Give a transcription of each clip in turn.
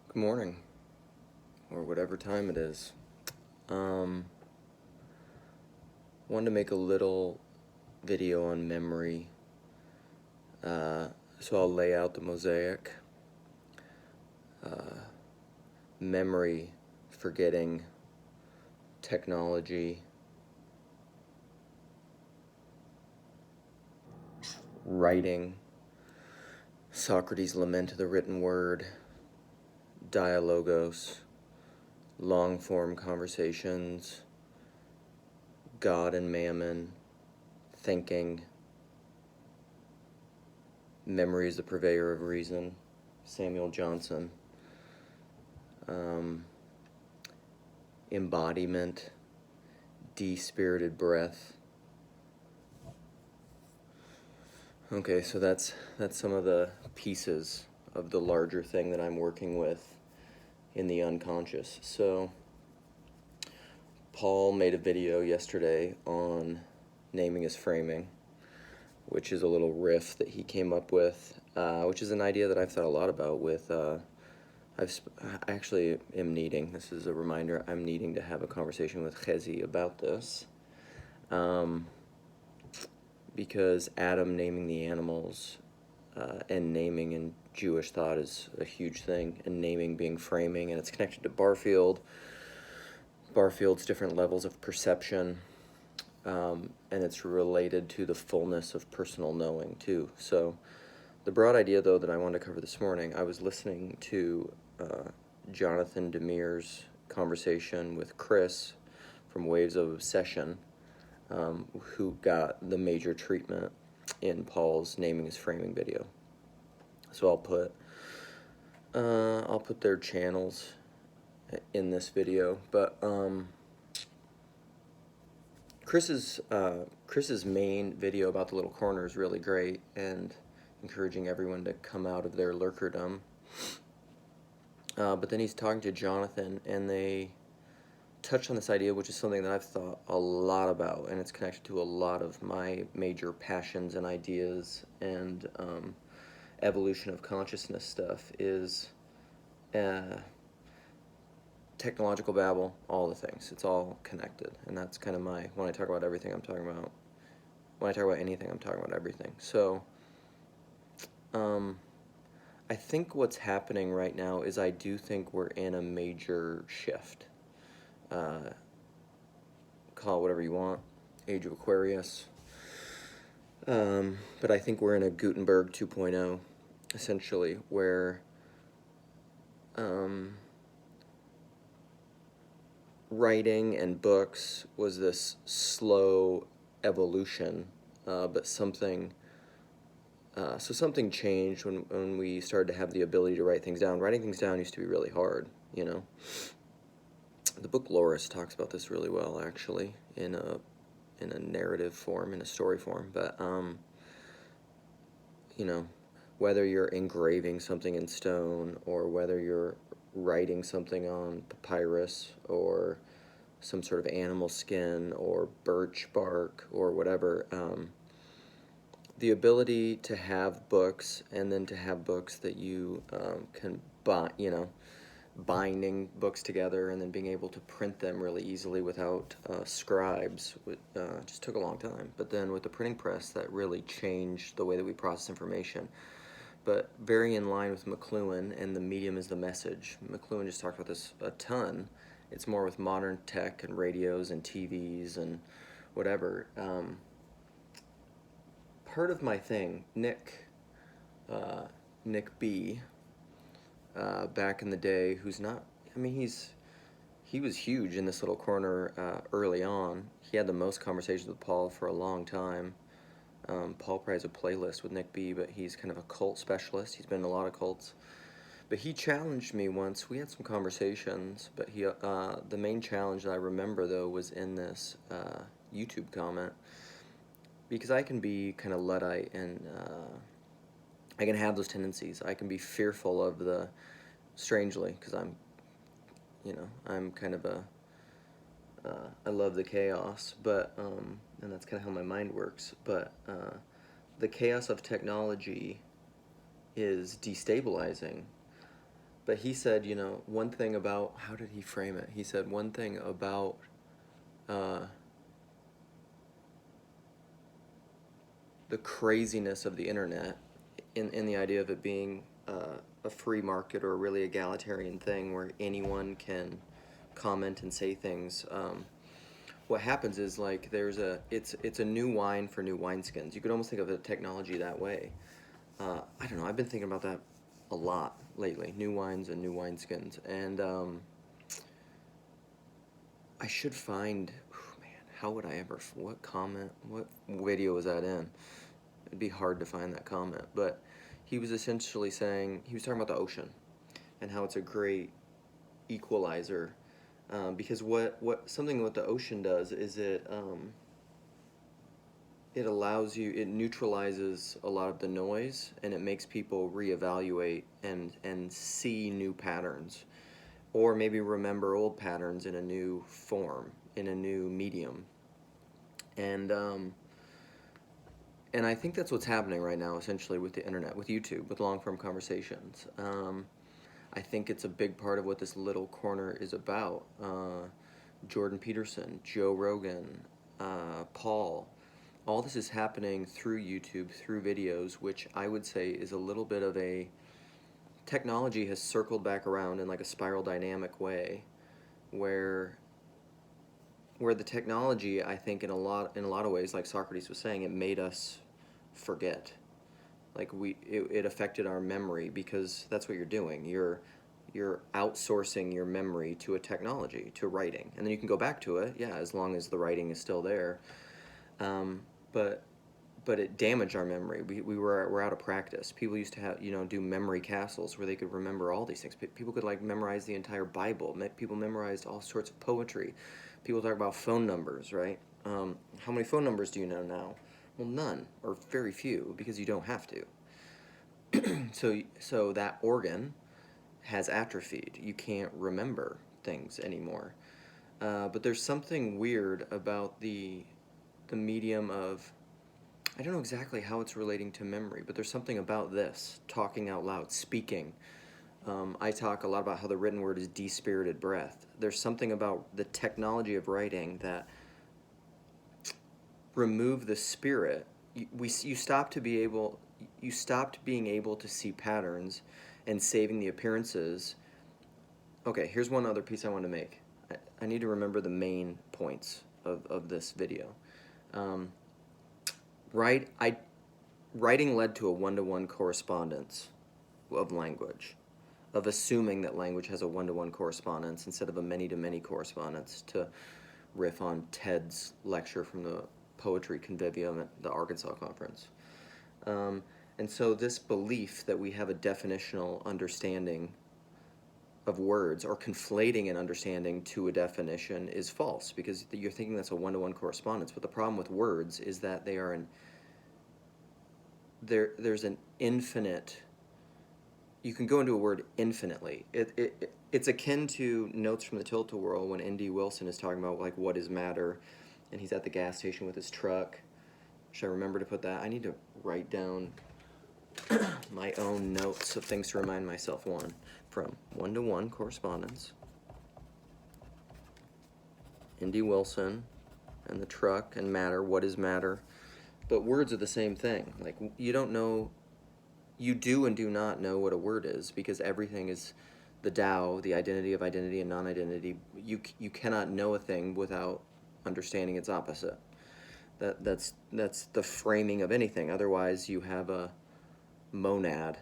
Good morning, or whatever time it is. Wanted to make a little video on memory, so I'll lay out the mosaic. Memory, forgetting, technology, writing, Socrates' Lament of the written word, dialogos, long-form conversations, God and mammon, thinking, memory is the purveyor of reason, Samuel Johnson, embodiment, de-spirited breath. Okay, so that's some of the pieces of the larger thing that I'm working with in the unconscious. So Paul made a video yesterday on naming is framing, which is a little riff that he came up with, which is an idea that I've thought a lot about with, I actually am needing, this is a reminder, I'm needing to have a conversation with Chezi about this. Because Adam naming the animals and naming in Jewish thought is a huge thing, and naming being framing, and it's connected to Barfield's different levels of perception, and it's related to the fullness of personal knowing too. So the broad idea though that I wanted to cover this morning, I was listening to Jonathan Demere's conversation with Chris from Waves of Obsession, who got the major treatment in Paul's naming is framing video. So I'll put their channels in this video, but Chris's main video about the little corner is really great and encouraging everyone to come out of their lurkerdom. But then he's talking to Jonathan, and they touch on this idea, which is something that I've thought a lot about, and it's connected to a lot of my major passions and ideas and evolution of consciousness stuff, is technological babble, all the things. It's all connected, and that's kind of when I talk about everything, I'm talking about, when I talk about anything, I'm talking about everything. So I think what's happening right now is I do think we're in a major shift. Call it whatever you want, Age of Aquarius. But I think we're in a Gutenberg 2.0, essentially, where writing and books was this slow evolution, but something changed when we started to have the ability to write things down. Writing things down used to be really hard, you know. The book Loris talks about this really well, actually, in a narrative form, in a story form. But you know, whether you're engraving something in stone, or whether you're writing something on papyrus, or some sort of animal skin, or birch bark, or whatever, the ability to have books, and then to have books that you can buy, you know, binding books together and then being able to print them really easily without scribes just took a long time. But then with the printing press, that really changed the way that we process information. But very in line with McLuhan and the medium is the message. McLuhan just talked about this a ton. It's more with modern tech and radios and TVs and whatever. Part of my thing, Nick B., back in the day, who's not, I mean, he was huge in this little corner early on. He had the most conversations with Paul for a long time. Paul probably has a playlist with Nick B., but he's kind of a cult specialist. He's been in a lot of cults. But he challenged me once. We had some conversations, but the main challenge that I remember, though, was in this YouTube comment. Because I can be kind of Luddite, and I can have those tendencies. I can be fearful of the, strangely, because I'm kind of I love the chaos, but, and that's kind of how my mind works, but the chaos of technology is destabilizing. But he said, you know, one thing about, how did he frame it? He said one thing about the craziness of the internet, in the idea of it being a free market or a really egalitarian thing where anyone can comment and say things. What happens is, like, it's a new wine for new wineskins. You could almost think of the technology that way. I don't know. I've been thinking about that a lot lately. New wines and new wineskins, and I should find. Man, how would I ever? What comment? What video was that in? It'd be hard to find that comment, but he was essentially saying, he was talking about the ocean and how it's a great equalizer, because what the ocean does is it allows you, it neutralizes a lot of the noise, and it makes people reevaluate and see new patterns, or maybe remember old patterns in a new form, in a new medium. And I think that's what's happening right now, essentially, with the internet, with YouTube, with long-form conversations. I think it's a big part of what this little corner is about. Jordan Peterson, Joe Rogan, Paul, all this is happening through YouTube, through videos, which I would say is a little bit of a, technology has circled back around in like a spiral dynamic way, where the technology, I think, in a lot of ways, like Socrates was saying, it made us forget. Like, it affected our memory, because that's what you're doing. You're outsourcing your memory to a technology, to writing, and then you can go back to it, yeah, as long as the writing is still there. But it damaged our memory. We're out of practice. People used to have, do memory castles where they could remember all these things. People could, like, memorize the entire Bible. People memorized all sorts of poetry. People talk about phone numbers, right? How many phone numbers do you know now? Well, none, or very few, because you don't have to. So that organ has atrophied. You can't remember things anymore. But there's something weird about the medium of, I don't know exactly how it's relating to memory, but there's something about this, talking out loud, speaking. I talk a lot about how the written word is de-spirited breath. There's something about the technology of writing that remove the spirit. You stopped being able to see patterns and saving the appearances. Okay, here's one other piece I want to make. I need to remember the main points of this video. Writing led to a one-to-one correspondence of language, of assuming that language has a one-to-one correspondence instead of a many-to-many correspondence, to riff on Ted's lecture from the Poetry Convivium at the Arkansas Conference. And so this belief that we have a definitional understanding of words, or conflating an understanding to a definition, is false, because you're thinking that's a one-to-one correspondence. But the problem with words is that they are there's an infinite, you can go into a word infinitely. It's akin to Notes from the Tilt-a-Whirl, when N.D. Wilson is talking about, like, what is matter, and he's at the gas station with his truck. Should I remember to put that? I need to write down my own notes of things to remind myself. From one-to-one correspondence, N.D. Wilson, and the truck, and matter, what is matter. But words are the same thing. Like, you don't know, you do and do not know what a word is, because everything is the Tao, the identity of identity and non-identity. You cannot know a thing without understanding its opposite. That's the framing of anything. Otherwise, you have a monad,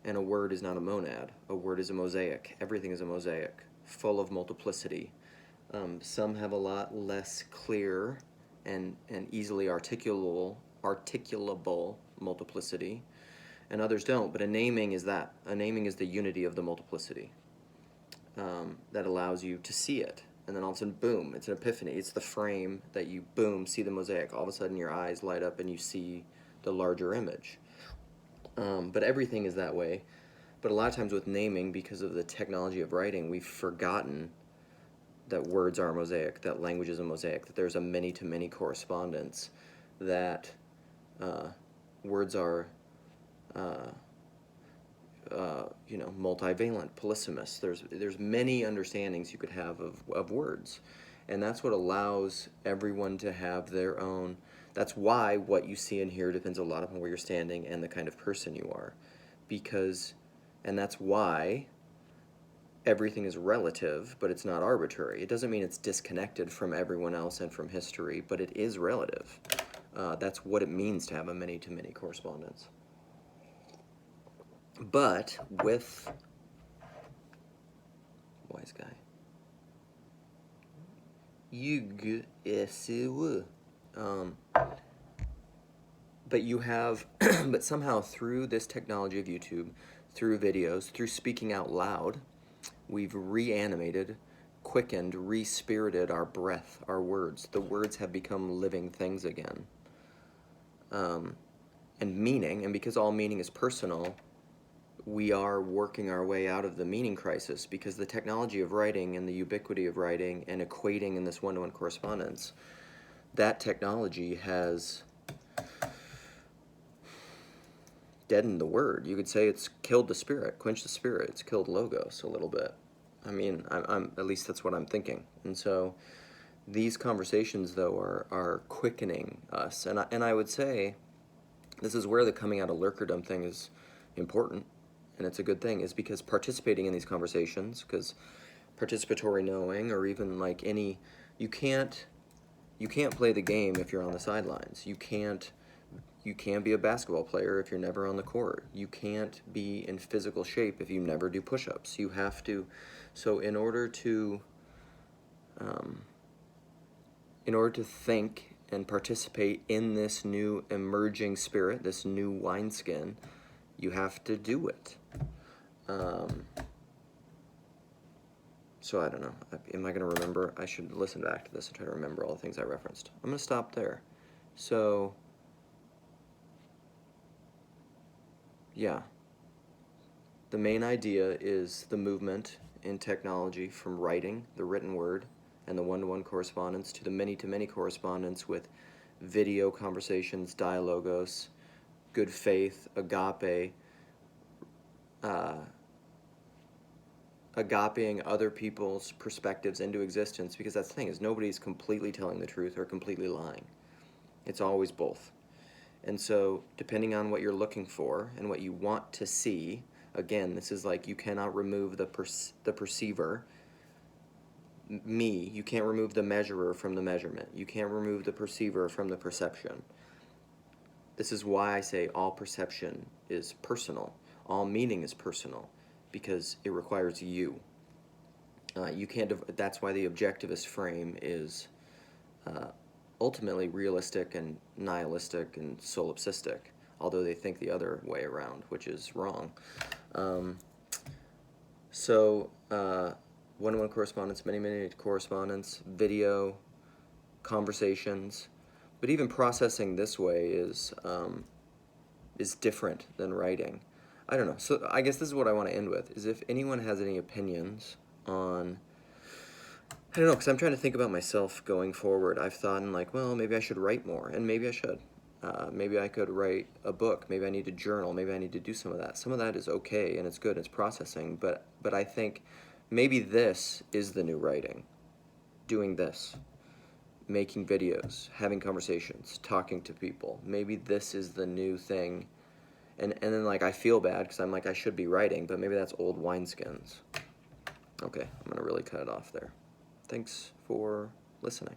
and a word is not a monad. A word is a mosaic. Everything is a mosaic, full of multiplicity. Some have a lot less clear and easily articulable multiplicity, and others don't. But a naming is that. A naming is the unity of the multiplicity, that allows you to see it. And then all of a sudden, boom, it's an epiphany. It's the frame that you, boom, see the mosaic. All of a sudden, your eyes light up and you see the larger image. But everything is that way. But a lot of times with naming, because of the technology of writing, we've forgotten that words are a mosaic, that language is a mosaic, that there's a many-to-many correspondence, that words are you know, multivalent, polysemous. There's many understandings you could have of words, and that's what allows everyone to have their own. That's why what you see and hear depends a lot on where you're standing and the kind of person you are, because, and that's why everything is relative, but it's not arbitrary. It doesn't mean it's disconnected from everyone else and from history, but it is relative. That's what it means to have a many-to-many correspondence. But with wise guy, but you have, but somehow through this technology of YouTube, through videos, through speaking out loud, we've reanimated, quickened, re-spirited our breath, our words. The words have become living things again. And meaning, and because all meaning is personal, we are working our way out of the meaning crisis, because the technology of writing and the ubiquity of writing and equating in this one-to-one correspondence, that technology has deadened the word. You could say it's killed the spirit, quenched the spirit. It's killed logos a little bit. I mean, I'm at least that's what I'm thinking. And so these conversations, though, are quickening us. And I would say this is where the coming out of lurkerdom thing is important, and it's a good thing, is because participating in these conversations, because participatory knowing, or even like any, you can't play the game if you're on the sidelines. You can't be a basketball player if you're never on the court. You can't be in physical shape if you never do push-ups. You have to, so in order to think and participate in this new emerging spirit, this new wineskin, you have to do it. So I don't know. Am I going to remember? I should listen back to this and try to remember all the things I referenced. I'm going to stop there. So, yeah. The main idea is the movement in technology from writing, the written word, and the one-to-one correspondence to the many-to-many correspondence with video conversations, dialogos, good faith, agape, agapeing other people's perspectives into existence, because that's the thing, is nobody's completely telling the truth or completely lying. It's always both. And so depending on what you're looking for and what you want to see, again, this is like, you cannot remove the perceiver, me. You can't remove the measurer from the measurement. You can't remove the perceiver from the perception. This is why I say all perception is personal. All meaning is personal, because it requires you. You can't. That's why the objectivist frame is ultimately realistic and nihilistic and solipsistic, although they think the other way around, which is wrong. One-to-one correspondence, many-to-many correspondence, video, conversations, but even processing this way is different than writing. I don't know. So I guess this is what I want to end with, is if anyone has any opinions on, I don't know, because I'm trying to think about myself going forward. I've thought, like, well, maybe I should write more, and maybe I should. Maybe I could write a book. Maybe I need to journal. Maybe I need to do some of that. Some of that is okay, and it's good. It's processing. But I think maybe this is the new writing. Doing this. Making videos. Having conversations. Talking to people. Maybe this is the new thing. And then, like, I feel bad because I'm like, I should be writing, but maybe that's old wineskins. Okay, I'm going to really cut it off there. Thanks for listening.